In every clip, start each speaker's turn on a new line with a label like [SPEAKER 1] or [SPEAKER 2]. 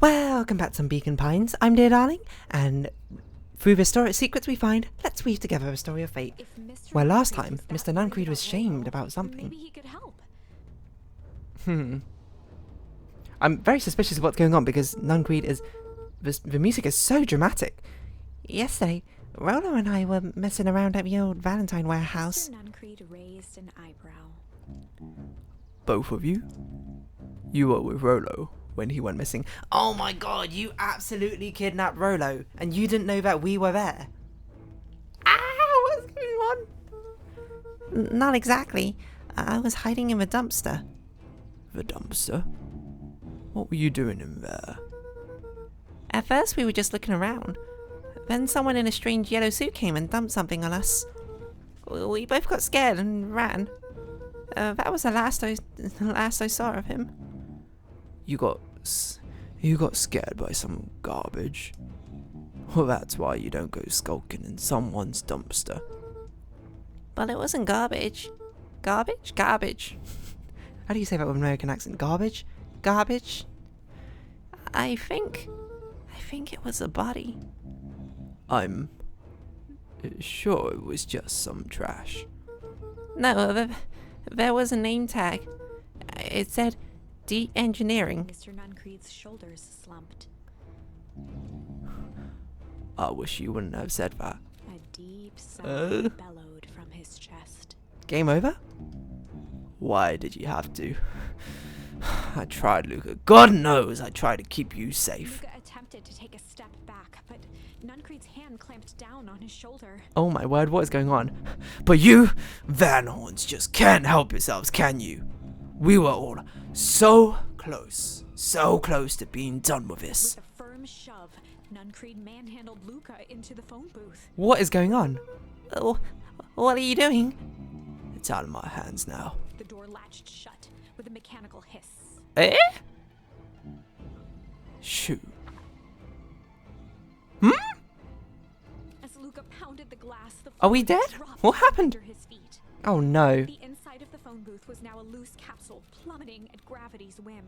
[SPEAKER 1] Welcome back to some Beacon Pines. I'm Dear Darling, and through the historic secrets we find, let's weave together a story of fate. Where last time, Mr. Nuncreed was shamed about something.
[SPEAKER 2] Maybe he could help.
[SPEAKER 1] I'm very suspicious of what's going on because Nuncreed is... The music is so dramatic. Yesterday, Rollo and I were messing around at the old Valentine warehouse.
[SPEAKER 2] Mr. Nuncreed raised an eyebrow.
[SPEAKER 1] Both of you? You were with Rollo when he went missing. Oh my god, you absolutely kidnapped Rollo, and you didn't know that we were there. Ah, what's going on? Not exactly. I was hiding in the dumpster. The dumpster? What were you doing in there? At first we were just looking around. Then someone in a strange yellow suit came and dumped something on us. We both got scared and ran. That was the last I saw of him. You got scared by some garbage. Well, that's why you don't go skulking in someone's dumpster. Well, it wasn't garbage. Garbage? Garbage. How do you say that with an American accent? Garbage? Garbage? I think it was a body. I'm sure it was just some trash. No, there was a name tag. It said de-engineering.
[SPEAKER 2] Mr. Nuncreed's shoulders slumped.
[SPEAKER 1] I wish you wouldn't have said that.
[SPEAKER 2] A deep sigh bellowed from his chest.
[SPEAKER 1] Game over? Why did you have to? I tried, Luka. God knows I tried to keep you safe.
[SPEAKER 2] Luka attempted to take a step back, but Nuncreed's hand clamped down on his shoulder.
[SPEAKER 1] Oh my word, what is going on? But you, Van Horns, just can't help yourselves, can you? We were all so close to being done with this.
[SPEAKER 2] With a firm shove, Nuncreed manhandled Luka into the phone booth.
[SPEAKER 1] What is going on? Oh, what are you doing? It's out of my hands now.
[SPEAKER 2] The door latched shut with a mechanical hiss.
[SPEAKER 1] Eh? Shoot.
[SPEAKER 2] As Luka pounded the glass, the
[SPEAKER 1] Are we dead?
[SPEAKER 2] dropped
[SPEAKER 1] What happened?
[SPEAKER 2] under his feet.
[SPEAKER 1] Oh no.
[SPEAKER 2] The inside of the phone booth was now a loose capsule plummeting at gravity's whim.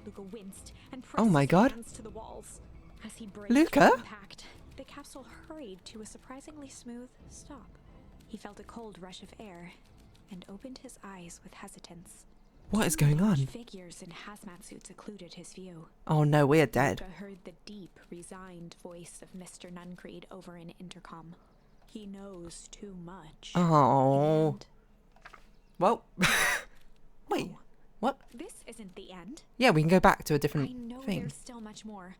[SPEAKER 2] Luka winced and pressed
[SPEAKER 1] Oh my
[SPEAKER 2] his
[SPEAKER 1] God.
[SPEAKER 2] hands to the walls. As he braced
[SPEAKER 1] Luka?
[SPEAKER 2] for impact, the capsule hurried to a surprisingly smooth stop. He felt a cold rush of air and opened his eyes with hesitance.
[SPEAKER 1] What is
[SPEAKER 2] Two
[SPEAKER 1] going
[SPEAKER 2] large
[SPEAKER 1] on?
[SPEAKER 2] Figures in hazmat suits occluded his view.
[SPEAKER 1] Oh no, we're dead.
[SPEAKER 2] Luka heard the deep, resigned voice of Mr. Nuncreed over an intercom. He knows too much.
[SPEAKER 1] Oh.
[SPEAKER 2] And
[SPEAKER 1] Well, wait, what?
[SPEAKER 2] this isn't the end.
[SPEAKER 1] Yeah, we can go back to a
[SPEAKER 2] I
[SPEAKER 1] different
[SPEAKER 2] know
[SPEAKER 1] thing.
[SPEAKER 2] there's still much more.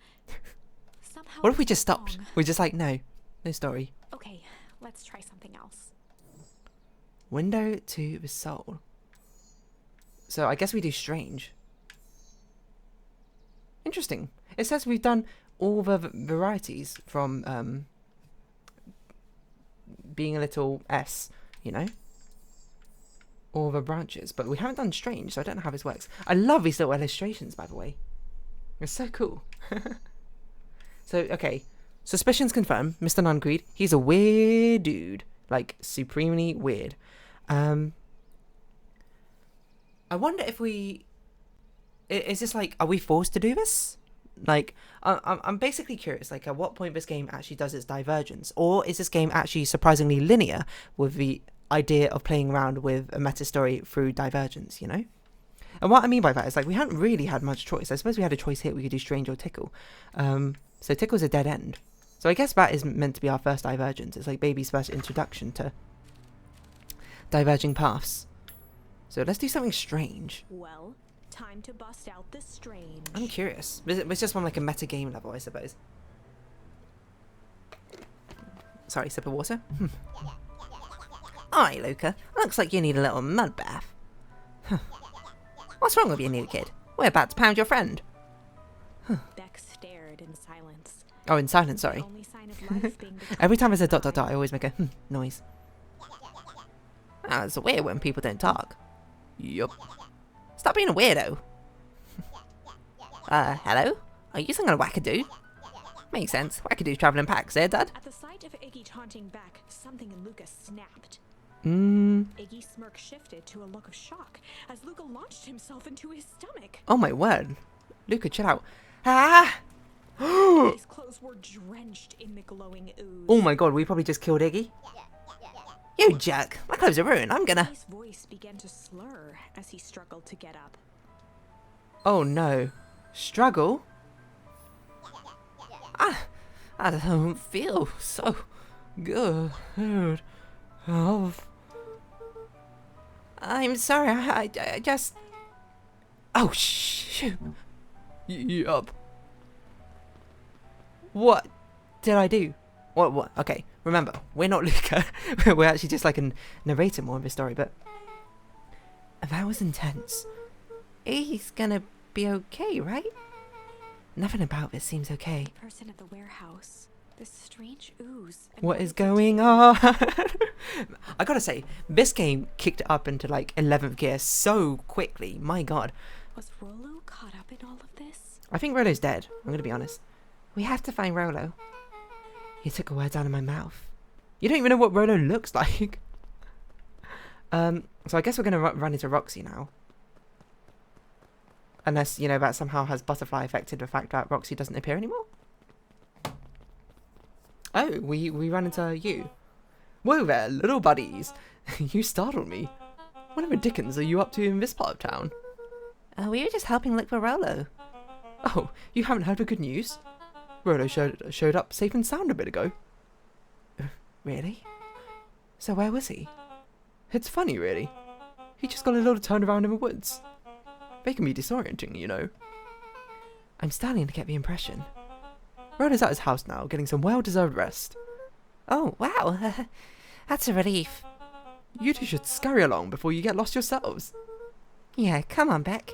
[SPEAKER 2] Somehow
[SPEAKER 1] What if we
[SPEAKER 2] it's
[SPEAKER 1] just stopped?
[SPEAKER 2] wrong.
[SPEAKER 1] We're just like, no story.
[SPEAKER 2] Okay, let's try something else.
[SPEAKER 1] Window to the soul. So I guess we do strange. Interesting. It says we've done all the varieties from being a little S, you know? All the branches. But we haven't done strange, so I don't know how this works. I love these little illustrations, by the way. It's so cool. So, okay. Suspicions confirmed. Mr. Nuncreed, he's a weird dude. Like, supremely weird. I wonder if we... Is this like... Are we forced to do this? Like, I'm basically curious, like, at what point this game actually does its divergence? Or is this game actually surprisingly linear with the idea of playing around with a meta story through divergence, you know? And what I mean by that is, like, we haven't really had much choice. I suppose we had a choice here. We could do Strange or Tickle. So Tickle's a dead end. So I guess that is meant to be our first divergence. It's like baby's first introduction to diverging paths. So let's do something strange.
[SPEAKER 2] Well, time to bust out the strange.
[SPEAKER 1] I'm curious. It's just on like a meta game level, I suppose. Sorry, sip of water. Aye, Luka. Looks like you need a little mud bath. Huh. What's wrong with you, new kid? We're about to pound your friend.
[SPEAKER 2] Beck stared in silence.
[SPEAKER 1] Oh, in silence, sorry.
[SPEAKER 2] The only sign of life being the
[SPEAKER 1] Every time there's a
[SPEAKER 2] color
[SPEAKER 1] dot, I always make a noise. Ah, it's weird when people don't talk. Yup. Stop being a weirdo. Hello? Are you some kind of wackadoo? Makes sense. Wackadoos travel in packs, eh, Dad?
[SPEAKER 2] At the sight of Iggy taunting Beck, something in Luka snapped. Iggy's smirk shifted to a look of shock as Luka launched himself into his stomach.
[SPEAKER 1] Oh my word. Luka, chill out. Ah!
[SPEAKER 2] His clothes were drenched in the glowing ooze.
[SPEAKER 1] Oh my god, we probably just killed Iggy. You jerk! My clothes are ruined. I'm gonna.
[SPEAKER 2] His voice began to slur as he struggled to get up.
[SPEAKER 1] Oh no. Struggle? I don't feel so good. Oh. I'm sorry, I just... Oh, shoot. Yup. What did I do? What? Okay, remember, we're not Luka. We're actually just like a narrator more of a story, but... That was intense. He's gonna be okay, right? Nothing about this seems okay.
[SPEAKER 2] The person at the warehouse. This strange ooze. And
[SPEAKER 1] What is
[SPEAKER 2] it
[SPEAKER 1] going
[SPEAKER 2] doing?
[SPEAKER 1] on? I gotta say, this game kicked it up into like 11th gear so quickly. My god.
[SPEAKER 2] Was Rollo caught up in all of this?
[SPEAKER 1] I think Rolo's dead. I'm gonna be honest. We have to find Rolo. You took the words out of my mouth. You don't even know what Rolo looks like. So I guess we're gonna run into Roxy now. Unless, you know, that somehow has butterfly affected the fact that Roxy doesn't appear anymore. Oh, we run into you. Whoa there, little buddies. You startled me. What the dickens are you up to in this part of town? We were just helping look for Rolo. Oh, you haven't heard the good news? Rolo showed up safe and sound a bit ago. Really? So where was he? It's funny, really. He just got a little turned around in the woods. They can be disorienting, you know. I'm starting to get the impression. Rolo's at his house now, getting some well-deserved rest. Oh, wow. That's a relief. You two should scurry along before you get lost yourselves. Yeah, come on, Beck.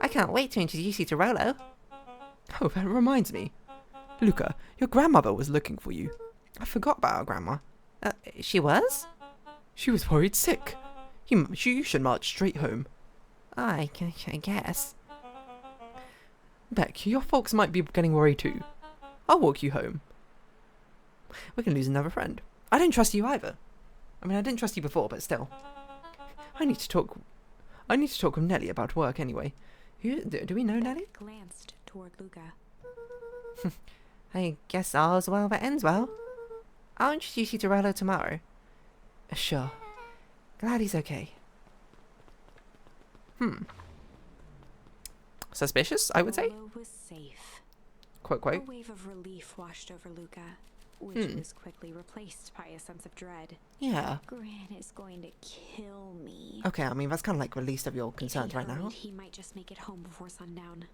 [SPEAKER 1] I can't wait to introduce you to Rolo. Oh, that reminds me. Luka, your grandmother was looking for you. I forgot about our grandma. She was? She was worried sick. You should march straight home. I guess. Beck, your folks might be getting worried too. I'll walk you home. We're gonna lose another friend. I don't trust you either. I mean, I didn't trust you before, but still. I need to talk with Nelly about work anyway. Do we know Nelly?
[SPEAKER 2] Glanced toward Luka.
[SPEAKER 1] I guess all's well that ends well. I'll introduce you to Rolo tomorrow. Sure. Glad he's okay. Suspicious, I would say.
[SPEAKER 2] Rolo was safe.
[SPEAKER 1] Quote, quote.
[SPEAKER 2] A wave of relief washed over Luka, which was quickly replaced by a sense of dread.
[SPEAKER 1] Yeah.
[SPEAKER 2] Gran is going to kill me.
[SPEAKER 1] Okay, I mean, that's kind of like the least of your concerns right now.
[SPEAKER 2] He might just make it home before sundown.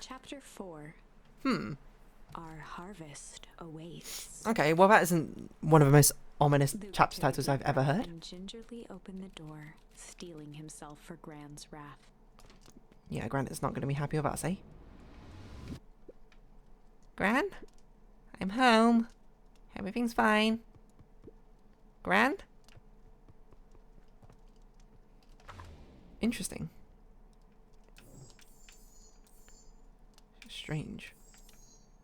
[SPEAKER 2] Chapter 4. Our harvest awaits.
[SPEAKER 1] Okay, well, that isn't one of the most ominous
[SPEAKER 2] Luka
[SPEAKER 1] chapter
[SPEAKER 2] took a
[SPEAKER 1] titles I've
[SPEAKER 2] deep
[SPEAKER 1] ever
[SPEAKER 2] breath
[SPEAKER 1] heard.
[SPEAKER 2] and gingerly opened the door, steeling himself for Gran's wrath.
[SPEAKER 1] Yeah, Gran is not going to be happy with us, eh? Gran? I'm home. Everything's fine. Gran? Interesting. Strange.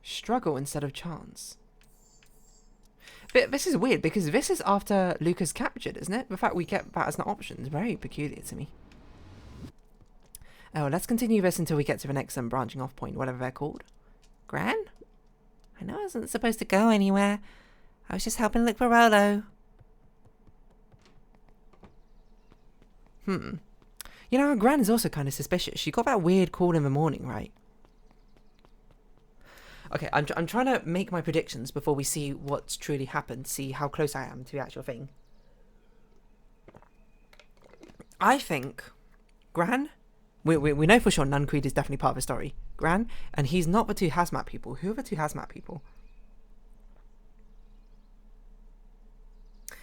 [SPEAKER 1] Struggle instead of chance. But this is weird because this is after Luka's captured, isn't it? The fact we get that as an option is very peculiar to me. Oh, let's continue this until we get to the next branching off point, whatever they're called. Gran? I know I wasn't supposed to go anywhere. I was just helping look for Rolo. You know, Gran is also kind of suspicious. She got that weird call in the morning, right? Okay, I'm trying to make my predictions before we see what's truly happened, see how close I am to the actual thing. I think Gran, we know for sure Nunquid is definitely part of the story. Gran, and he's not the two hazmat people. Who are the two hazmat people?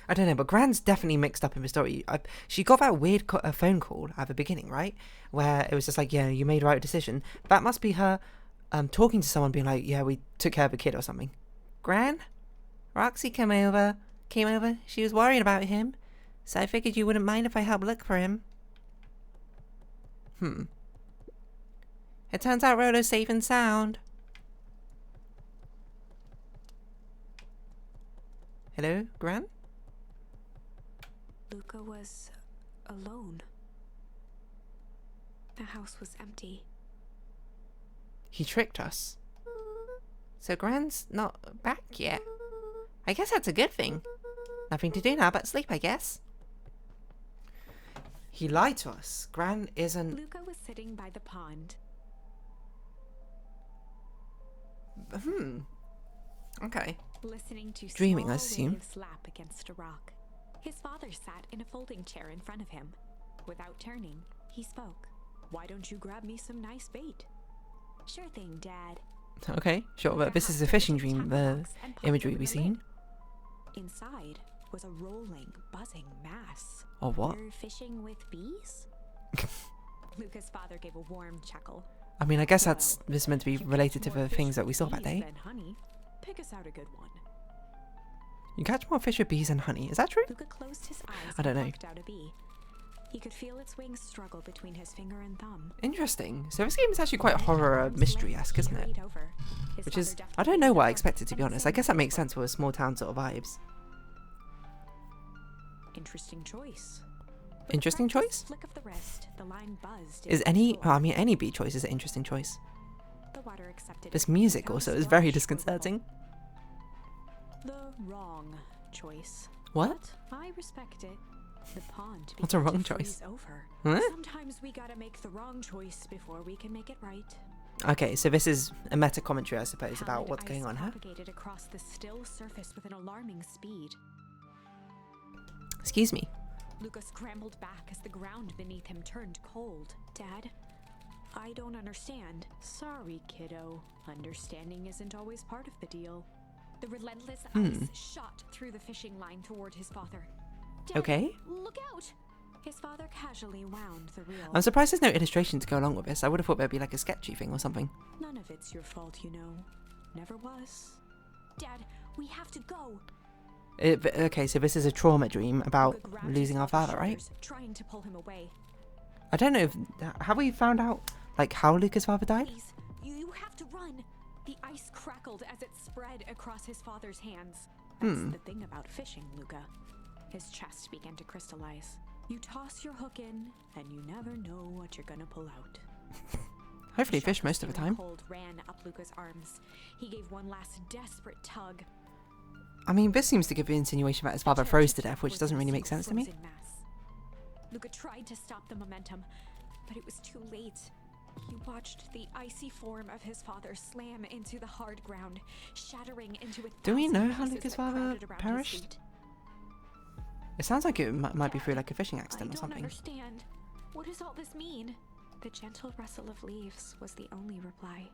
[SPEAKER 1] I don't know, but Gran's definitely mixed up in the story. She got that weird phone call at the beginning, right? Where it was just like, yeah, you made the right decision. That must be her talking to someone being like, yeah, we took care of a kid or something. Gran? Roxy came over. She was worrying about him. So I figured you wouldn't mind if I helped look for him. It turns out Rolo's safe and sound. Hello, Gran?
[SPEAKER 2] Luka was alone. The house was empty.
[SPEAKER 1] He tricked us. So Gran's not back yet. I guess that's a good thing. Nothing to do now but sleep, I guess. He lied to us. Gran isn't...
[SPEAKER 2] Luka was sitting by the pond.
[SPEAKER 1] Okay.
[SPEAKER 2] Listening to
[SPEAKER 1] Dreaming,
[SPEAKER 2] small
[SPEAKER 1] I assume.
[SPEAKER 2] waves lap against a rock. His father sat in a folding chair in front of him. Without turning, he spoke. "Why don't you grab me some nice bait?" "Sure thing, Dad."
[SPEAKER 1] Okay, sure, but this is a fishing dream, the imagery we've seen.
[SPEAKER 2] Inside was a rolling, buzzing mass.
[SPEAKER 1] Or what?
[SPEAKER 2] "You're fishing with bees?" Luka's father gave a warm chuckle.
[SPEAKER 1] I mean, I guess this is meant to be related to the things that we saw that day.
[SPEAKER 2] Honey, pick us out a good one.
[SPEAKER 1] You catch more fish with bees than honey. Is that true?
[SPEAKER 2] Luka closed his eyes
[SPEAKER 1] I don't know.
[SPEAKER 2] and plucked out a bee. He could feel its wings struggle between his finger and thumb.
[SPEAKER 1] Interesting. So this game is actually quite horror mystery-esque, isn't it? Which is, I don't know what I expected, to be honest. I guess that makes sense for a small town sort of vibes.
[SPEAKER 2] Interesting choice.
[SPEAKER 1] Interesting choice?
[SPEAKER 2] Flick of the wrist, the line buzzed.
[SPEAKER 1] Is any, well, I mean, any bee choice is an interesting choice.
[SPEAKER 2] The water accepted
[SPEAKER 1] This
[SPEAKER 2] it.
[SPEAKER 1] music also is very disconcerting.
[SPEAKER 2] The wrong choice.
[SPEAKER 1] What?
[SPEAKER 2] But I respect it. The pond.
[SPEAKER 1] What's a
[SPEAKER 2] began
[SPEAKER 1] wrong
[SPEAKER 2] to
[SPEAKER 1] choice?
[SPEAKER 2] freeze Over.
[SPEAKER 1] Huh?
[SPEAKER 2] Sometimes we gotta make the wrong choice before we can make it right.
[SPEAKER 1] Okay, so this is a meta commentary, I suppose, about
[SPEAKER 2] Pallid
[SPEAKER 1] what's going
[SPEAKER 2] ice
[SPEAKER 1] on here.
[SPEAKER 2] propagated across the still surface with an alarming speed.
[SPEAKER 1] Excuse me.
[SPEAKER 2] Luka scrambled back as the ground beneath him turned cold. "Dad, I don't understand." "Sorry, kiddo. Understanding isn't always part of the deal." The relentless ice shot through the fishing line toward his father. "Dad,
[SPEAKER 1] Okay.
[SPEAKER 2] look out!" His father casually wound the reel.
[SPEAKER 1] I'm surprised there's no illustration to go along with this. I would have thought there'd be like a sketchy thing or something.
[SPEAKER 2] "None of it's your fault, you know. Never was." "Dad, we have to go."
[SPEAKER 1] Okay, so this is a trauma dream about
[SPEAKER 2] Luka grabbed
[SPEAKER 1] losing
[SPEAKER 2] his
[SPEAKER 1] our
[SPEAKER 2] father's
[SPEAKER 1] father, right?
[SPEAKER 2] shoulders, trying to pull him away.
[SPEAKER 1] I don't know if... Have we found out, like, how Luka's father died?
[SPEAKER 2] "Please, you have to run." The ice crackled as it spread across his father's hands. That's the thing about fishing, Luka. His chest began to crystallize. You toss your hook in, and you never know what you're gonna pull out.
[SPEAKER 1] Hopefully fish most of the time.
[SPEAKER 2] Cold ran up Luka's arms. He gave one last desperate tug.
[SPEAKER 1] I mean, this seems to give the insinuation that his father froze to death, which doesn't really make sense to me.
[SPEAKER 2] Luka tried to stop the momentum, but it was too late. He watched the icy form of his father slam into the hard ground, shattering into a
[SPEAKER 1] Do we
[SPEAKER 2] thousand
[SPEAKER 1] know how
[SPEAKER 2] pieces
[SPEAKER 1] Luka's
[SPEAKER 2] that
[SPEAKER 1] father
[SPEAKER 2] crowded around his
[SPEAKER 1] perished?
[SPEAKER 2] feet.
[SPEAKER 1] It sounds like it might be through like a fishing accident
[SPEAKER 2] I
[SPEAKER 1] or
[SPEAKER 2] don't
[SPEAKER 1] something.
[SPEAKER 2] understand. What does all this mean? The gentle rustle of leaves was the only reply.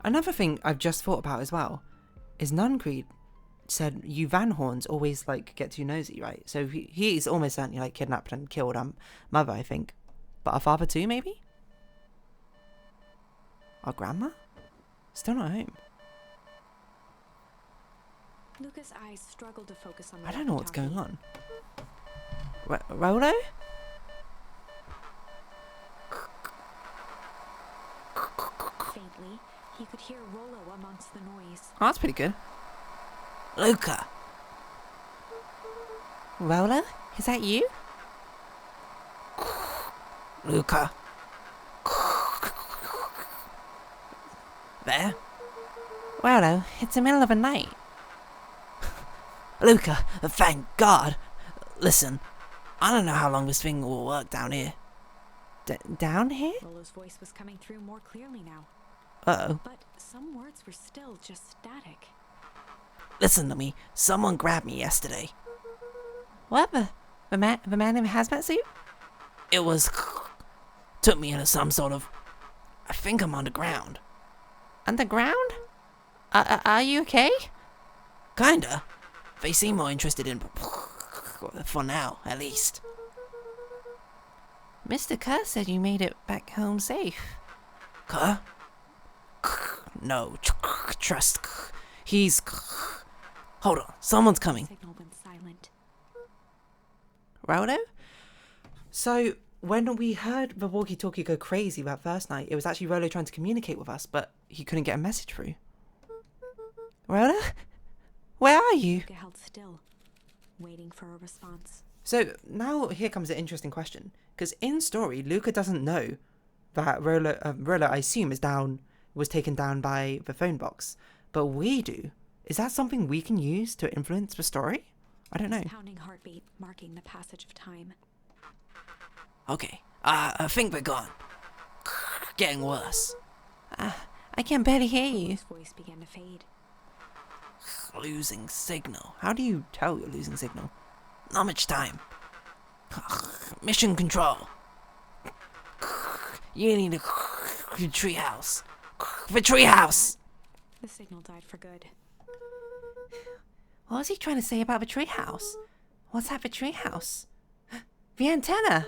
[SPEAKER 1] Another thing I've just thought about as well is Nuncreed said you Van Horns always like get too nosy, right? So he's almost certainly like kidnapped and killed mother, I think. But our father too, maybe? Our grandma? Still not home.
[SPEAKER 2] Luka's eyes struggled to focus on the
[SPEAKER 1] I don't know what's going
[SPEAKER 2] walkie-talkie.
[SPEAKER 1] on. Rolo?
[SPEAKER 2] Faintly, he could hear Rollo amongst the noise.
[SPEAKER 1] Oh, that's pretty good. Luka! Rolo? Is that you? Luka. There? Rolo, it's the middle of the night. Luka, thank God. Listen, I don't know how long this thing will work down here. Down here?
[SPEAKER 2] Rollo's voice was coming through more clearly now,
[SPEAKER 1] Uh-oh.
[SPEAKER 2] but some words were still just static.
[SPEAKER 1] Listen to me. Someone grabbed me yesterday. What? The man in the hazmat suit? It was... Took me into some sort of... I think I'm underground. Underground? Are you okay? Kinda. They seem more interested in... For now, at least. Mr. Kerr said you made it back home safe. Kerr? No. Trust. He's... Hold on. Someone's coming.
[SPEAKER 2] Signal went silent.
[SPEAKER 1] Raudo? So, when we heard the walkie-talkie go crazy that first night, it was actually Rolo trying to communicate with us, but he couldn't get a message through. Rolo? Where are you?
[SPEAKER 2] Luka held still, waiting for a response.
[SPEAKER 1] So, now here comes an interesting question. Because in story, Luka doesn't know that Rolo, I assume, was taken down by the phone box. But we do. Is that something we can use to influence the story? I don't know.
[SPEAKER 2] Pounding heartbeat marking the passage of time.
[SPEAKER 1] Okay, I think we're gone. Getting worse. I can barely hear you.
[SPEAKER 2] His voice began to fade.
[SPEAKER 1] Losing signal. How do you tell you're losing signal? Not much time. Mission control. You need a treehouse. The treehouse!
[SPEAKER 2] The signal died for good.
[SPEAKER 1] What was he trying to say about the treehouse? What's at the treehouse? The antenna!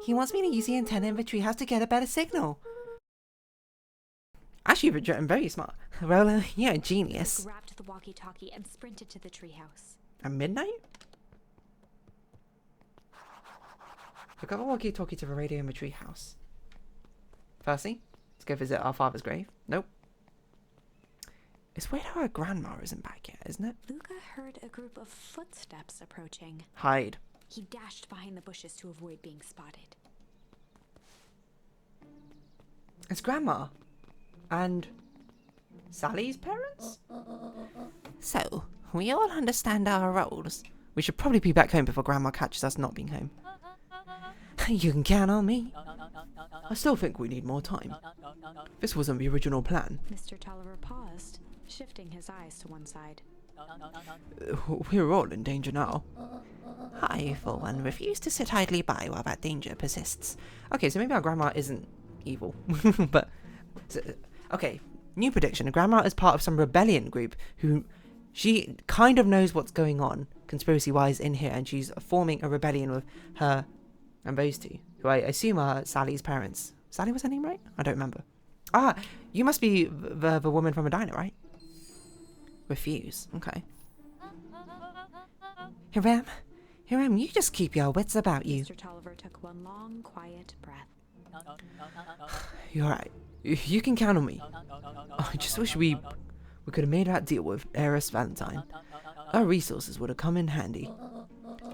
[SPEAKER 1] He wants me to use the antenna in the treehouse to get a better signal. Actually, I'm very smart. Rolo, you're a genius.
[SPEAKER 2] He grabbed the walkie-talkie and sprinted to the treehouse.
[SPEAKER 1] At midnight? I got the walkie-talkie to the radio in the treehouse. Firstly, let's go visit our father's grave. Nope. It's weird how our grandma isn't back yet, isn't it?
[SPEAKER 2] Luka heard a group of footsteps approaching.
[SPEAKER 1] Hide.
[SPEAKER 2] He dashed behind the bushes to avoid being spotted.
[SPEAKER 1] It's Grandma. And Sally's parents? So, we all understand our roles. We should probably be back home before Grandma catches us not being home. You can count on me. I still think we need more time. This wasn't the original plan.
[SPEAKER 2] Mr. Tolliver paused, shifting his eyes to one side.
[SPEAKER 1] We're all in danger now. I, for one, refuse to sit idly by while that danger persists. Okay, so maybe our grandma isn't evil. But, okay, new prediction. Grandma is part of some rebellion group who, she kind of knows what's going on, conspiracy-wise, in here, and she's forming a rebellion with her and those two, who I assume are Sally's parents. Sally was her name, right? I don't remember. Ah, you must be the woman from a diner, right? Refuse. Okay. Hiram, you just keep your wits about you.
[SPEAKER 2] Mr. Tolliver took one long, quiet breath.
[SPEAKER 1] You're right. You can count on me. I just wish we could have made that deal with Heiress Valentine. Our resources would have come in handy.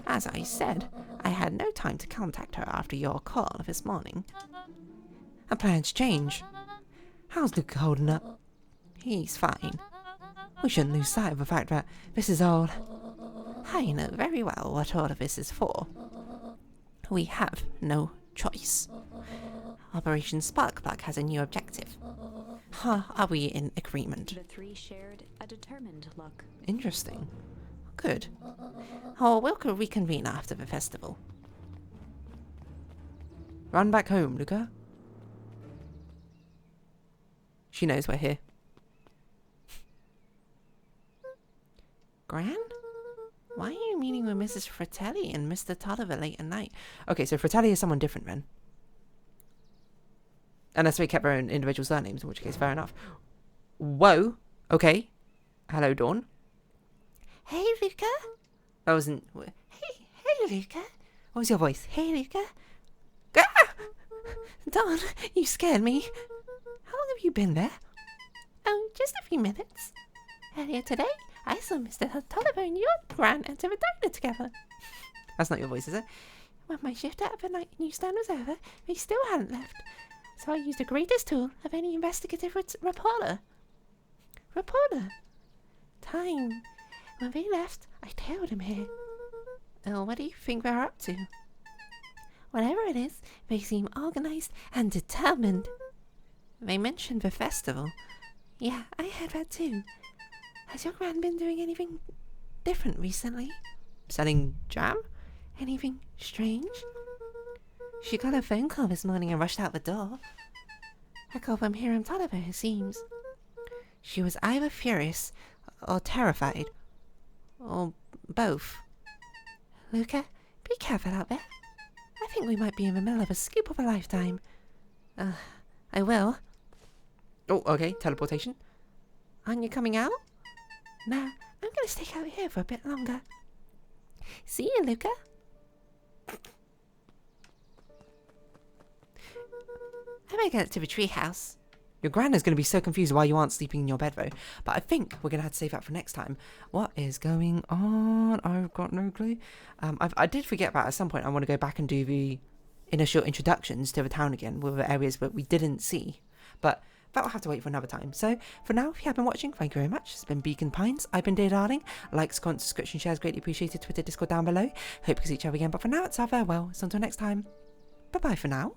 [SPEAKER 1] As I said, I had no time to contact her after your call this morning. Our plans change. How's Luka holding up? He's fine. We shouldn't lose sight of the fact that this is all... I know very well what all of this is for. We have no choice. Operation Sparkplug has a new objective. Are we in agreement?
[SPEAKER 2] The three shared a determined look.
[SPEAKER 1] Interesting. Good. Or we'll reconvene after the festival. Run back home, Luka. She knows we're here. Gran? Why are you meeting with Mrs. Fratelli and Mr. Tolliver late at night? Okay, so Fratelli is someone different then. Unless they kept their own individual surnames, in which case, fair enough. Whoa. Okay. Hello, Dawn. Hey, Luka. That wasn't... Hey, Luka. What was your voice? Hey, Luka. Ah! Dawn, you scared me. How long have you been there? Oh, just a few minutes. Earlier today, I saw Mr. Tolliver and your Gran enter the diner together. That's not your voice, is it? When my shift out of the night newsstand was over, they still hadn't left. So I used the greatest tool of any investigative reporter. Time. When they left, I tailed him here. Oh, what do you think they're up to? Whatever it is, they seem organized and determined. They mentioned the festival. Yeah, I heard that too. Has your Gran been doing anything different recently? Selling jam? Anything strange? She got a phone call this morning and rushed out the door. A call from Hiram Tolliver, it seems. She was either furious or terrified. Or both. Luka, be careful out there. I think we might be in the middle of a scoop of a lifetime. I will. Oh, okay, teleportation. Aren't you coming out? No, I'm gonna stick out here for a bit longer. See you, Luka. I better get to the treehouse. Your Gran is going to be so confused why you aren't sleeping in your bed, though. But I think we're going to have to save that for next time. What is going on? I've got no clue. I did forget that at some point I want to go back and do the initial introductions to the town again with the areas that we didn't see. But that'll have to wait for another time. So for now, if you have been watching, thank you very much. It's been Beacon Pines. I've been Dear Darling. Likes, comments, subscription, shares greatly appreciated. Twitter, Discord down below. Hope you can see each other again. But for now, it's our farewell. So until next time, bye bye for now.